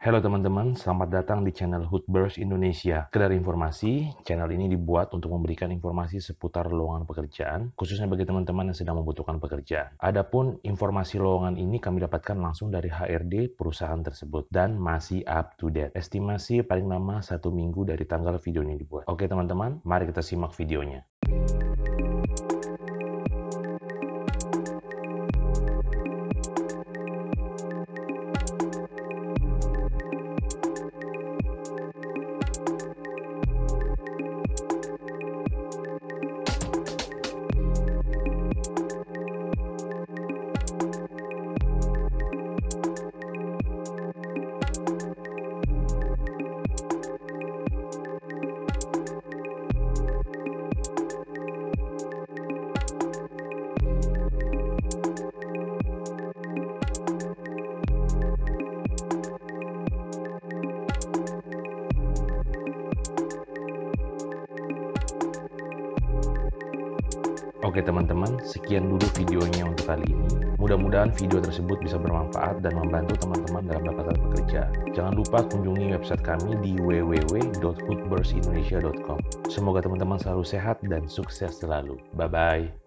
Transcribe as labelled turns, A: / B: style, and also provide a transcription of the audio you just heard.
A: Halo teman-teman, selamat datang di channel Hootburst Indonesia. Sekedar informasi, channel ini dibuat untuk memberikan informasi seputar lowongan pekerjaan, khususnya bagi teman-teman yang sedang membutuhkan pekerjaan. Adapun informasi lowongan ini kami dapatkan langsung dari HRD perusahaan tersebut dan masih up to date. Estimasi paling lama 1 minggu dari tanggal video ini dibuat. Oke teman-teman, mari kita simak videonya. Oke teman-teman, sekian dulu videonya untuk kali ini. Mudah-mudahan video tersebut bisa bermanfaat dan membantu teman-teman dalam mendapatkan pekerjaan. Jangan lupa kunjungi website kami di www.hootburstindonesia.com. Semoga teman-teman selalu sehat dan sukses selalu. Bye-bye.